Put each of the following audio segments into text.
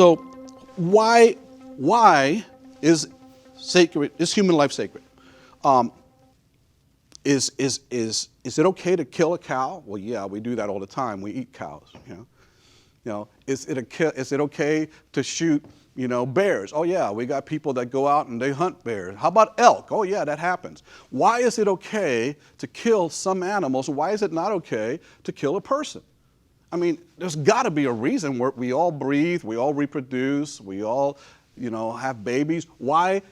So why is human life sacred? Is it okay to kill a cow? Well, yeah, we do that all the time. We eat cows. Is it okay to shoot bears? Oh yeah, we got people that go out and they hunt bears. How about elk? Oh yeah, that happens. Why is it okay to kill some animals? Why is it not okay to kill a person? I mean, there's got to be a reason. Where we all breathe, we all reproduce, we all have babies. Why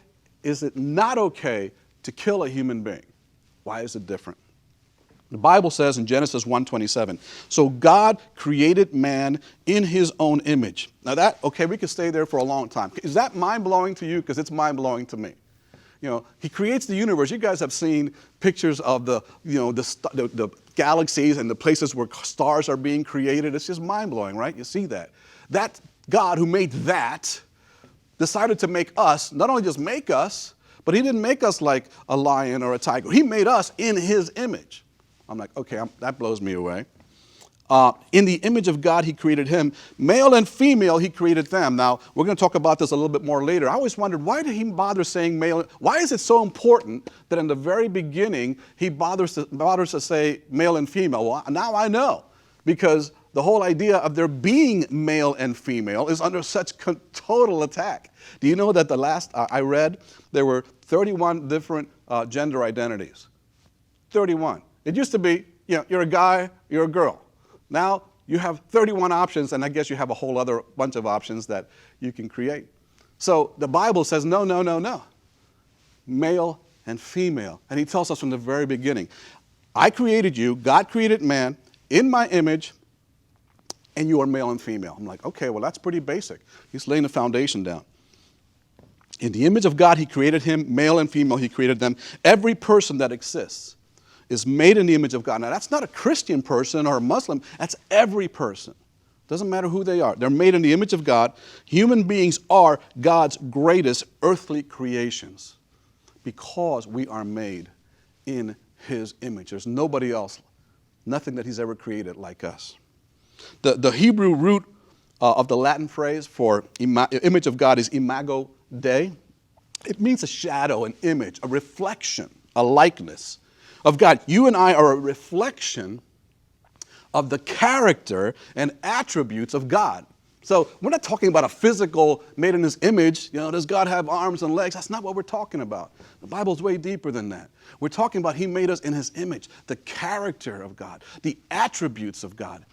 is it not okay to kill a human being? Why is it different? The Bible says in Genesis 1:27, so God created man in his own image. Now we could stay there for a long time. Is that mind-blowing to you? Because it's mind-blowing to me. He creates the universe. You guys have seen pictures of the galaxies and the places where stars are being created. It's just mind-blowing, right? You see that. That God who made that decided to make us, not only just make us, but he didn't make us like a lion or a tiger. He made us in his image. I'm like, okay, that blows me away. In the image of God, he created him. Male and female, he created them. Now, we're going to talk about this a little bit more later. I always wondered, why did he bother saying male? Why is it so important that in the very beginning, he bothers to say male and female? Well, now I know. Because the whole idea of there being male and female is under such total attack. Do you know that the last I read, there were 31 different gender identities? 31. It used to be, you're a guy, you're a girl. Now you have 31 options, and I guess you have a whole other bunch of options that you can create. So the Bible says, no. Male and female. And he tells us from the very beginning, I created you, God created man, in my image, and you are male and female. I'm like, okay, well, that's pretty basic. He's laying the foundation down. In the image of God, he created him, male and female, he created them. Every person that exists is made in the image of God. Now, that's not a Christian person or a Muslim. That's every person. Doesn't matter who they are. They're made in the image of God. Human beings are God's greatest earthly creations because we are made in his image. There's nobody else, nothing that he's ever created like us. The Hebrew root of the Latin phrase for image of God is imago Dei. It means a shadow, an image, a reflection, a likeness of God. You and I are a reflection of the character and attributes of God. So we're not talking about a physical made in his image. Does God have arms and legs? That's not what we're talking about. The Bible's way deeper than that. We're talking about he made us in his image, the character of God, the attributes of God.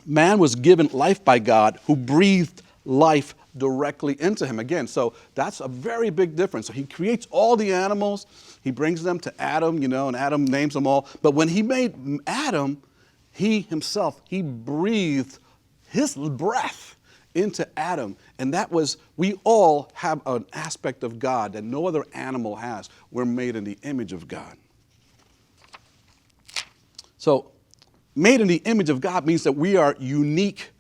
Man was given life by God, who breathed life directly into him. Again, so that's a very big difference. So he creates all the animals. He brings them to Adam, and Adam names them all. But when he made Adam, he himself, he breathed his breath into Adam. And we all have an aspect of God that no other animal has. We're made in the image of God. So made in the image of God means that we are unique,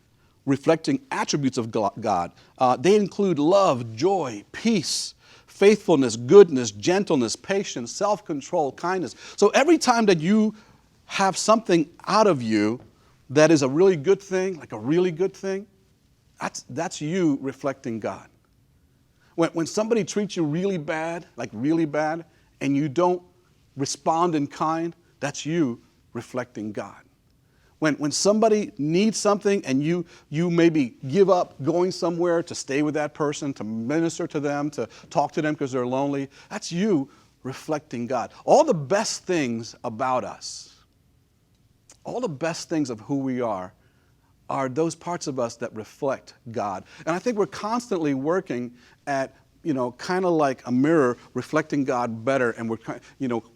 reflecting attributes of God. They include love, joy, peace, faithfulness, goodness, gentleness, patience, self-control, kindness. So every time that you have something out of you that is a really good thing, like a really good thing, that's you reflecting God. When somebody treats you really bad, and you don't respond in kind, that's you reflecting God. When somebody needs something and you maybe give up going somewhere to stay with that person, to minister to them, to talk to them because they're lonely, that's you reflecting God. All the best things about us, all the best things of who we are those parts of us that reflect God. And I think we're constantly working at kind of like a mirror, reflecting God better, and we're,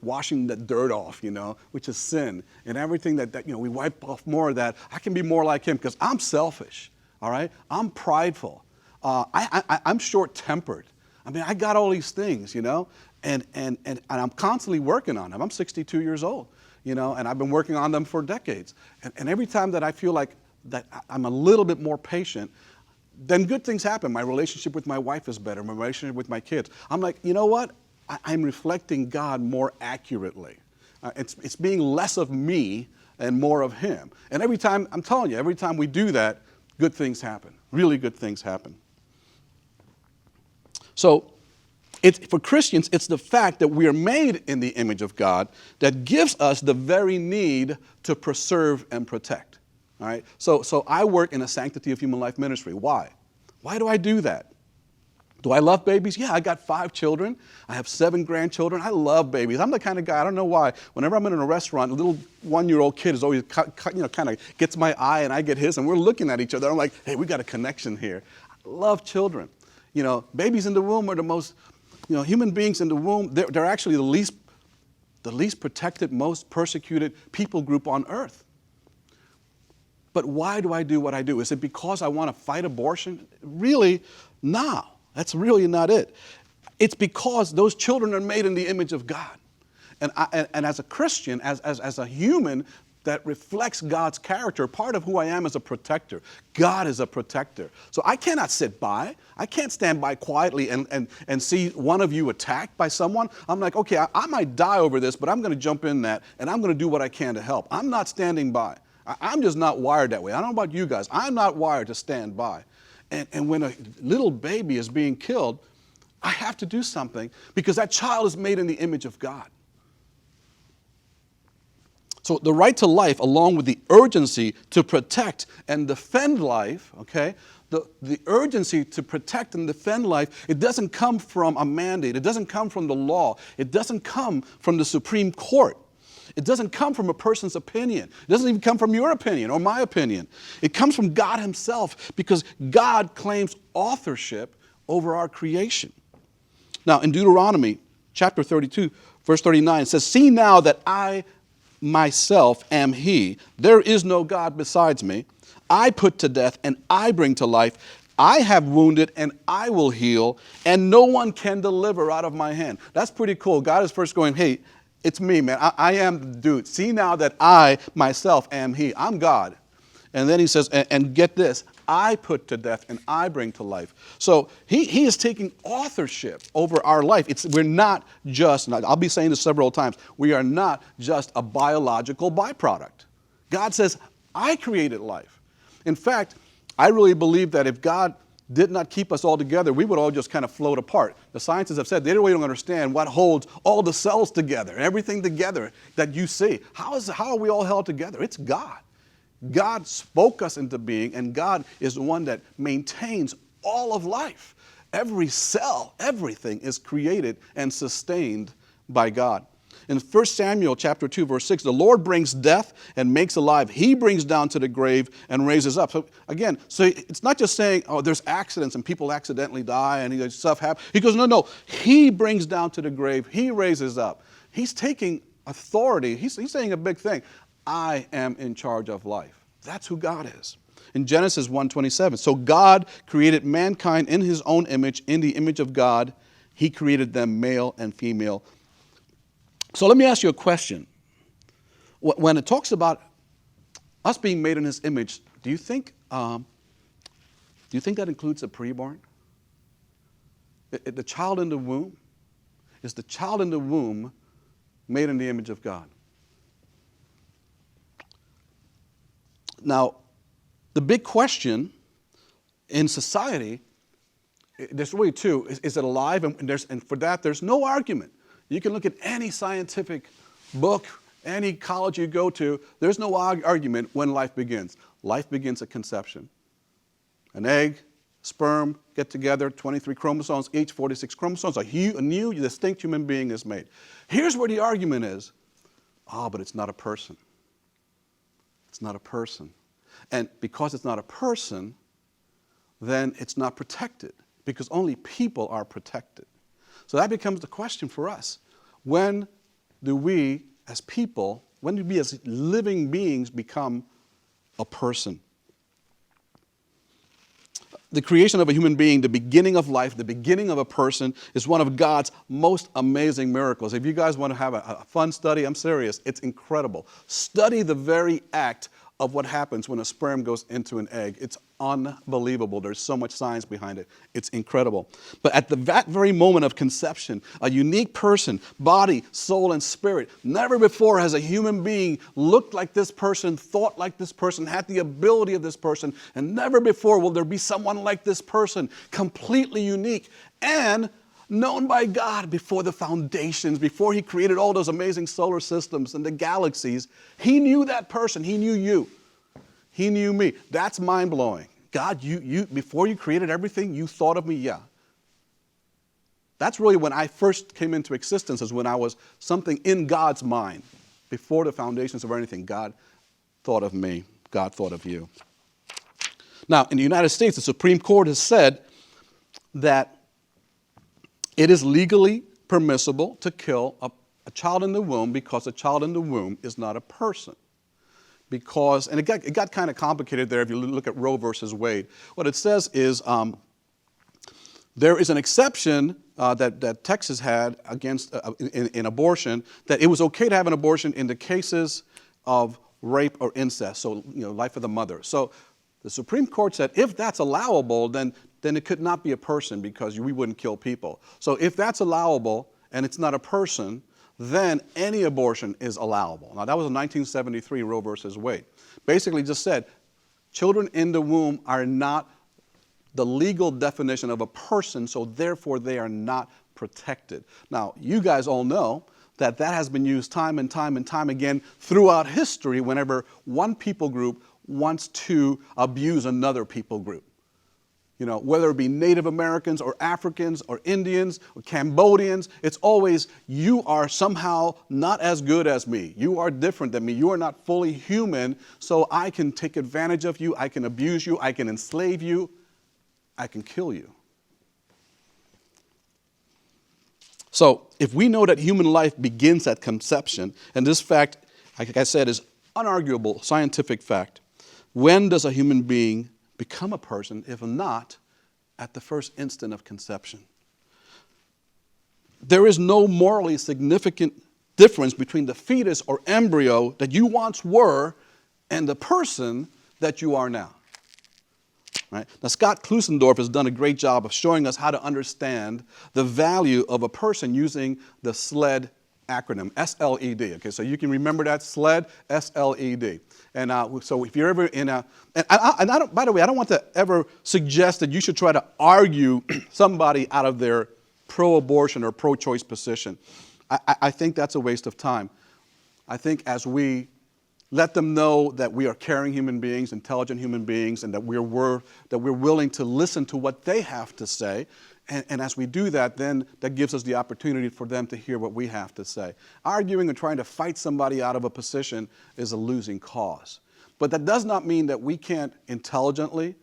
washing the dirt off, which is sin. And everything that we wipe off more of that. I can be more like him because I'm selfish, all right? I'm prideful. I'm short-tempered. I mean, I got all these things, and I'm constantly working on them. I'm 62 years old, and I've been working on them for decades. And every time that I feel like that I'm a little bit more patient, then good things happen. My relationship with my wife is better. My relationship with my kids. I'm like, you know what? I'm reflecting God more accurately. It's being less of me and more of him. And every time, I'm telling you, every time we do that, good things happen. Really good things happen. So for Christians, it's the fact that we are made in the image of God that gives us the very need to preserve and protect. All right? So I work in a Sanctity of Human Life ministry. Why? Why do I do that? Do I love babies? Yeah, I got 5 children. I have 7 grandchildren. I love babies. I'm the kind of guy, I don't know why, whenever I'm in a restaurant, a little 1-year-old kid is always, kind of gets my eye and I get his, and we're looking at each other. I'm like, hey, we got a connection here. I love children. Babies in the womb are the most, human beings in the womb, they're actually the least protected, most persecuted people group on earth. But why do I do what I do? Is it because I want to fight abortion? Really, no. That's really not it. It's because those children are made in the image of God. And as a Christian, as a human that reflects God's character, part of who I am is a protector. God is a protector. So I cannot sit by. I can't stand by quietly and see one of you attacked by someone. I'm like, okay, I might die over this, but I'm going to jump in that, and I'm going to do what I can to help. I'm not standing by. I'm just not wired that way. I don't know about you guys. I'm not wired to stand by. And when a little baby is being killed, I have to do something because that child is made in the image of God. So the right to life, along with the urgency to protect and defend life, okay, the urgency to protect and defend life, it doesn't come from a mandate. It doesn't come from the law. It doesn't come from the Supreme Court. It doesn't come from a person's opinion. It doesn't even come from your opinion or my opinion. It comes from God himself because God claims authorship over our creation. Now, in Deuteronomy chapter 32, verse 39, it says, "See now that I myself am he. There is no God besides me. I put to death and I bring to life. I have wounded and I will heal, and no one can deliver out of my hand." That's pretty cool. God is first going, hey, it's me, man. I am the dude. See now that I myself am he. I'm God. And then he says, and get this, I put to death and I bring to life. So he is taking authorship over our life. We're not just, and I'll be saying this several times, we are not just a biological byproduct. God says, I created life. In fact, I really believe that if God did not keep us all together, we would all just kind of float apart. The scientists have said they really don't understand what holds all the cells together, everything together that you see. How are we all held together? It's God. God spoke us into being, and God is the one that maintains all of life. Every cell, everything is created and sustained by God. In 1 Samuel chapter 2, verse 6, the Lord brings death and makes alive. He brings down to the grave and raises up. So again, it's not just saying, oh, there's accidents and people accidentally die and stuff happens. He goes, no. He brings down to the grave. He raises up. He's taking authority. He's saying a big thing. I am in charge of life. That's who God is. In Genesis 1:27, so God created mankind in his own image, in the image of God. He created them male and female. So let me ask you a question. When it talks about us being made in his image, do you think that includes the preborn? The child in the womb? Is the child in the womb made in the image of God? Now, the big question in society, there's really two. Is it alive? And for that, there's no argument. You can look at any scientific book, any college you go to, there's no argument when life begins. Life begins at conception. An egg, sperm get together, 23 chromosomes, each 46 chromosomes, a new distinct human being is made. Here's where the argument is. But it's not a person. It's not a person. And because it's not a person, then it's not protected, because only people are protected. So that becomes the question for us. When do we as people, when do we as living beings become a person? The creation of a human being, the beginning of life, the beginning of a person, is one of God's most amazing miracles. If you guys want to have a fun study, I'm serious, it's incredible. Study the very act of what happens when a sperm goes into an egg. It's unbelievable. There's so much science behind it. It's incredible. But at that very moment of conception, a unique person, body, soul, and spirit, never before has a human being looked like this person, thought like this person, had the ability of this person, and never before will there be someone like this person, completely unique and known by God before the foundations, before he created all those amazing solar systems and the galaxies. He knew that person. He knew you. He knew me. That's mind-blowing. God, you before you created everything, you thought of me? Yeah. That's really when I first came into existence, is when I was something in God's mind. Before the foundations of anything, God thought of me. God thought of you. Now, in the United States, the Supreme Court has said that it is legally permissible to kill a child in the womb because a child in the womb is not a person. Because, and it got kind of complicated there if you look at Roe versus Wade. What it says is there is an exception that Texas had against in abortion, that it was okay to have an abortion in the cases of rape or incest, so life of the mother. So the Supreme Court said if that's allowable, then it could not be a person because we wouldn't kill people. So if that's allowable and it's not a person, then any abortion is allowable. Now, that was in 1973, Roe versus Wade. Basically just said children in the womb are not the legal definition of a person, so therefore they are not protected. Now, you guys all know that has been used time and time and time again throughout history whenever one people group wants to abuse another people group. Whether it be Native Americans or Africans or Indians or Cambodians, it's always, you are somehow not as good as me. You are different than me. You are not fully human, so I can take advantage of you. I can abuse you. I can enslave you. I can kill you. So if we know that human life begins at conception, and this fact, like I said, is unarguable scientific fact, when does a human being become a person, if not at the first instant of conception? There is no morally significant difference between the fetus or embryo that you once were and the person that you are now. Right? Now, Scott Klusendorf has done a great job of showing us how to understand the value of a person using the SLED acronym, S-L-E-D. Okay, so you can remember that, SLED, S-L-E-D. And so if you're ever in a, and I don't, by the way, I don't want to ever suggest that you should try to argue somebody out of their pro-abortion or pro-choice position. I think that's a waste of time. I think as we let them know that we are caring human beings, intelligent human beings, and that we're willing to listen to what they have to say, and as we do that, then that gives us the opportunity for them to hear what we have to say. Arguing and trying to fight somebody out of a position is a losing cause. But that does not mean that we can't intelligently,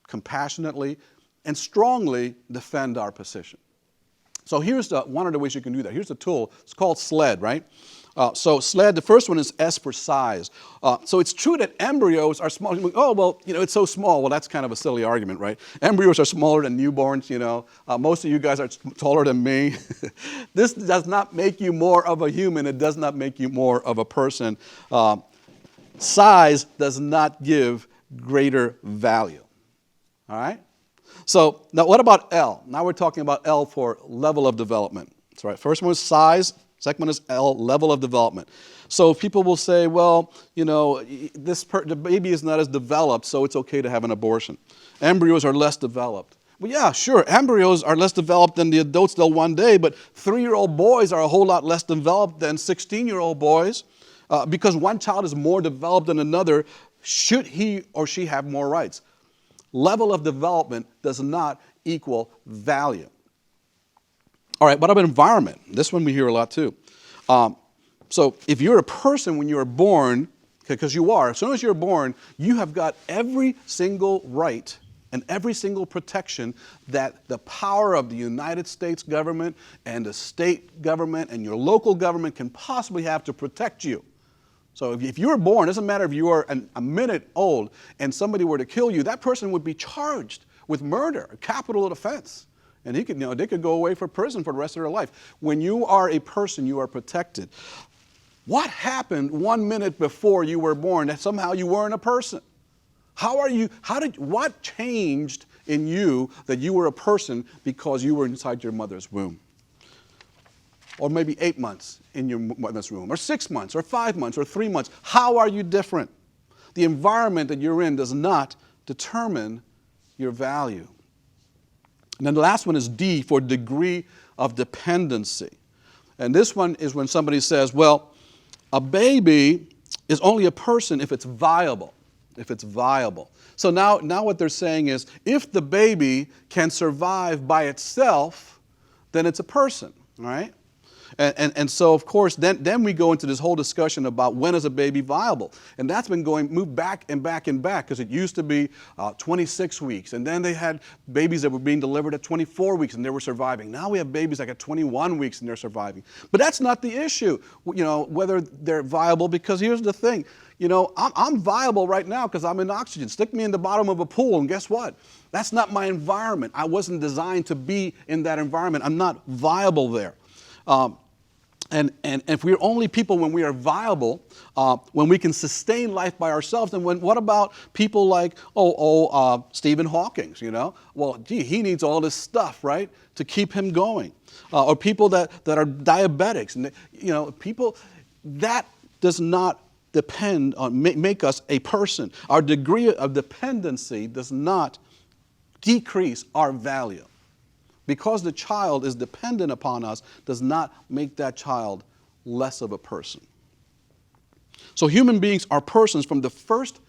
compassionately, and strongly defend our position. So here's one of the ways you can do that. Here's the tool. It's called SLED, right? So SLED, the first one is S for size. So it's true that embryos are small. Oh, well, it's so small. Well, that's kind of a silly argument, right? Embryos are smaller than newborns, Most of you guys are taller than me. This does not make you more of a human. It does not make you more of a person. Size does not give greater value. All right? So now what about L? Now we're talking about L for level of development. That's right. First one is size. Second one is L, level of development. So people will say, well, the baby is not as developed, so it's okay to have an abortion. Embryos are less developed. Well, yeah, sure, embryos are less developed than the adults they'll one day, but 3-year-old boys are a whole lot less developed than 16-year-old boys. Because one child is more developed than another, should he or she have more rights? Level of development does not equal value. All right, what about environment? This one we hear a lot too. So if you're a person when you're born, because you are, as soon as you're born, you have got every single right and every single protection that the power of the United States government and the state government and your local government can possibly have to protect you. So if you were born, it doesn't matter if you are a minute old and somebody were to kill you, that person would be charged with murder, a capital offense. And they could go away for prison for the rest of their life. When you are a person, you are protected. What happened 1 minute before you were born that somehow you weren't a person? What changed in you that you were a person because you were inside your mother's womb? Or maybe 8 months in your mother's womb, or 6 months, or 5 months, or 3 months. How are you different? The environment that you're in does not determine your value. And then the last one is D, for degree of dependency. And this one is when somebody says, well, a baby is only a person if it's viable. If it's viable. So now what they're saying is, if the baby can survive by itself, then it's a person, right? And so, of course, then we go into this whole discussion about when is a baby viable. And that's been moved back and back and back, because it used to be 26 weeks. And then they had babies that were being delivered at 24 weeks and they were surviving. Now we have babies like at 21 weeks and they're surviving. But that's not the issue, whether they're viable, because here's the thing. I'm viable right now because I'm in oxygen. Stick me in the bottom of a pool and guess what? That's not my environment. I wasn't designed to be in that environment. I'm not viable there. And if we're only people when we are viable, when we can sustain life by ourselves, then what about people like, Stephen Hawking, Well, gee, he needs all this stuff, right, to keep him going. Or people that are diabetics. And, people, that does not depend on, make us a person. Our degree of dependency does not decrease our value. Because the child is dependent upon us does not make that child less of a person. So human beings are persons from the first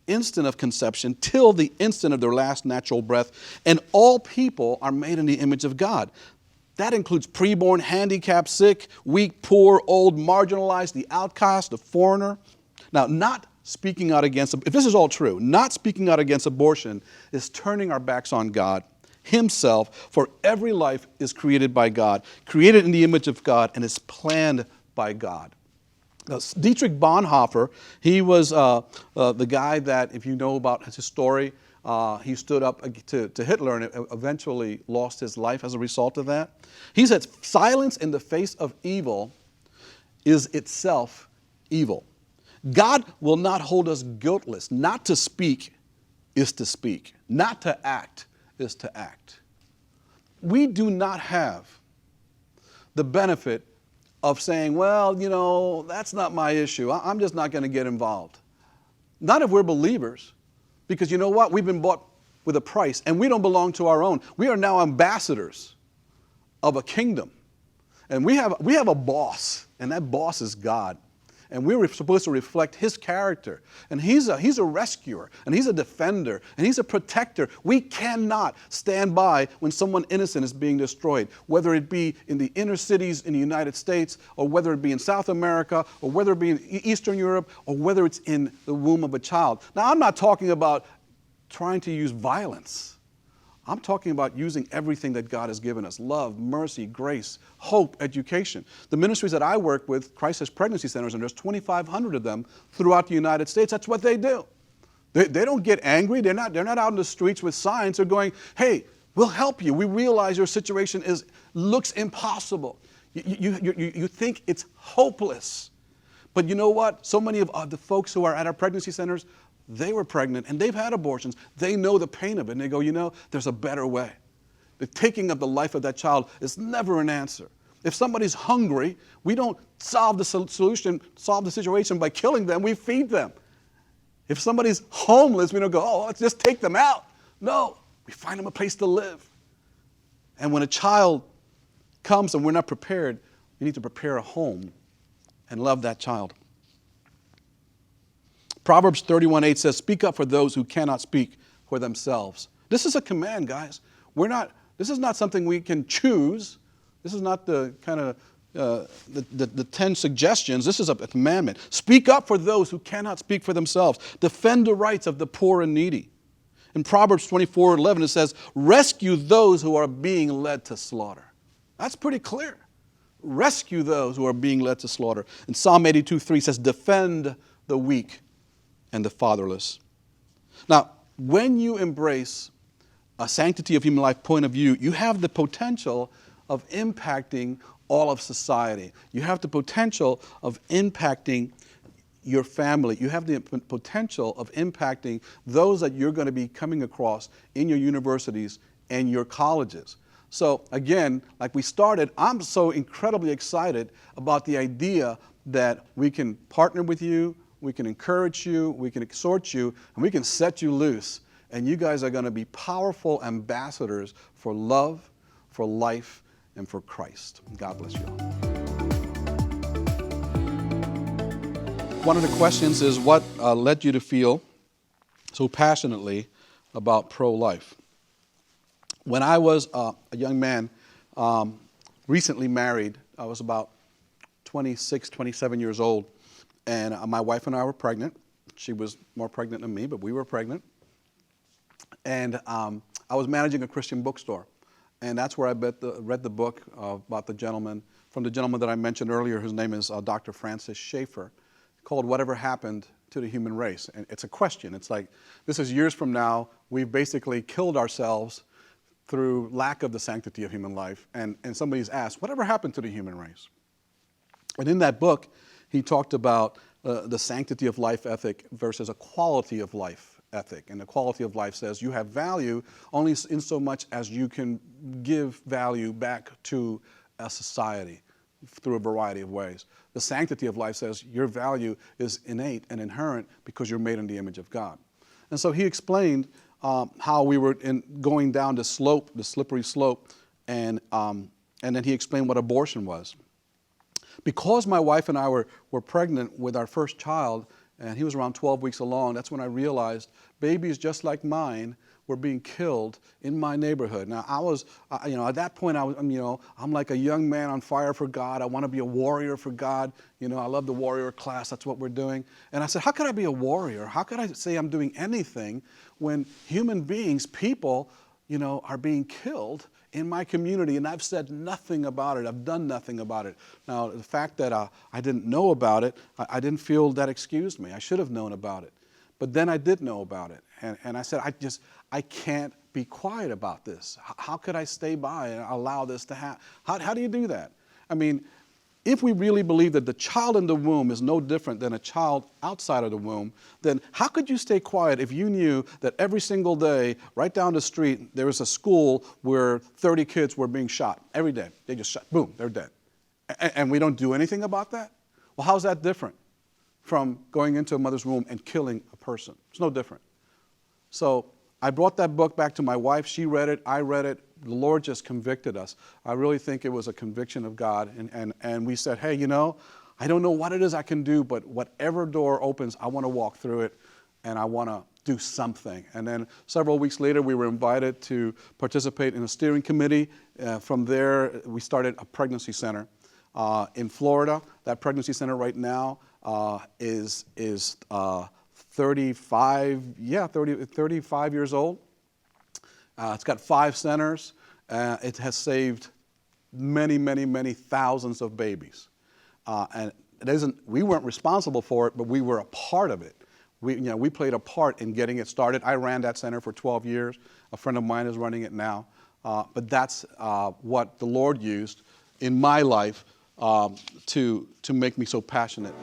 instant of conception till the instant of their last natural breath, and all people are made in the image of God. That includes preborn, handicapped, sick, weak, poor, old, marginalized, the outcast, the foreigner. Now, not speaking out against, if this is all true, not speaking out against abortion is turning our backs on God Himself, for every life is created by God, created in the image of God, and is planned by God. Now, Dietrich Bonhoeffer, he was the guy that, if you know about his story, he stood up to Hitler and eventually lost his life as a result of that. He said, silence in the face of evil is itself evil. God will not hold us guiltless. Not to speak is to speak. Not to act is to act. We do not have the benefit of saying, well, that's not my issue. I'm just not going to get involved. Not if we're believers, because you know what? We've been bought with a price, and we don't belong to our own. We are now ambassadors of a kingdom, and we have a boss, and that boss is God. And we're supposed to reflect His character. And He's a rescuer, and He's a defender, and He's a protector. We cannot stand by when someone innocent is being destroyed, whether it be in the inner cities in the United States, or whether it be in South America, or whether it be in Eastern Europe, or whether it's in the womb of a child. Now, I'm not talking about trying to use violence. I'm talking about using everything that God has given us: love, mercy, grace, hope, education. The ministries that I work with, crisis pregnancy centers, and there's 2,500 of them throughout the United States, that's what they do. They don't get angry. They're not out in the streets with signs. They're going, hey, we'll help you. We realize your situation looks impossible. You think it's hopeless. But you know what? So many of the folks who are at our pregnancy centers, they were pregnant and they've had abortions. They know the pain of it, and they go, there's a better way. The taking of the life of that child is never an answer. If somebody's hungry, we don't solve the situation by killing them. We feed them. If somebody's homeless, we don't go, let's just take them out. No, we find them a place to live. And when a child comes and we're not prepared, we need to prepare a home and love that child. Proverbs 31:8 says, speak up for those who cannot speak for themselves. This is a command, guys. This is not something we can choose. This is not the kind of the 10 suggestions. This is a commandment. Speak up for those who cannot speak for themselves. Defend the rights of the poor and needy. In Proverbs 24:11, it says, rescue those who are being led to slaughter. That's pretty clear. Rescue those who are being led to slaughter. And Psalm 82:3 says, defend the weak and the fatherless. Now, when you embrace a sanctity of human life point of view, you have the potential of impacting all of society. You have the potential of impacting your family. You have the potential of impacting those that you're going to be coming across in your universities and your colleges. So again, like we started, I'm so incredibly excited about the idea that we can partner with you, we can encourage you, we can exhort you, and we can set you loose. And you guys are going to be powerful ambassadors for love, for life, and for Christ. God bless you all. One of the questions is, what led you to feel so passionately about pro-life? When I was a young man, recently married, I was about 26, 27 years old, and my wife and I were pregnant. She was more pregnant than me, but we were pregnant. And I was managing a Christian bookstore, and that's where I read the book about the gentleman that I mentioned earlier, whose name is Dr. Francis Schaeffer, called Whatever Happened to the Human Race. And it's a question. It's like, this is years from now, we've basically killed ourselves through lack of the sanctity of human life. And somebody's asked, whatever happened to the human race? And in that book, he talked about the sanctity of life ethic versus a quality of life ethic. And the quality of life says you have value only in so much as you can give value back to a society through a variety of ways. The sanctity of life says your value is innate and inherent because you're made in the image of God. And so he explained how we were going down the slope, the slippery slope, and then he explained what abortion was. Because my wife and I were pregnant with our first child, and he was around 12 weeks along, that's when I realized babies just like mine were being killed in my neighborhood. Now, I was, at that point, I'm like a young man on fire for God. I want to be a warrior for God. I love the warrior class. That's what we're doing. And I said, how could I be a warrior? How could I say I'm doing anything when human beings, people, are being killed in my community, and I've said nothing about it. I've done nothing about it. Now, the fact that I didn't know about it, I didn't feel that excused me. I should have known about it. But then I did know about it. And I said, I can't be quiet about this. How could I stay by and allow this to happen? How do you do that? I mean, if we really believe that the child in the womb is no different than a child outside of the womb, then how could you stay quiet if you knew that every single day, right down the street, there was a school where 30 kids were being shot every day? They just shot, boom, they're dead. And we don't do anything about that? Well, how's that different from going into a mother's womb and killing a person? It's no different. So I brought that book back to my wife. She read it. I read it. The Lord just convicted us. I really think it was a conviction of God. And we said, hey, I don't know what it is I can do, but whatever door opens, I want to walk through it, and I want to do something. And then several weeks later, we were invited to participate in a steering committee. From there, we started a pregnancy center in Florida. That pregnancy center right now is 35 years old. It's got 5 centers. It has saved many, many, many thousands of babies. And we weren't responsible for it, but we were a part of it. We played a part in getting it started. I ran that center for 12 years. A friend of mine is running it now. But that's what the Lord used in my life to make me so passionate.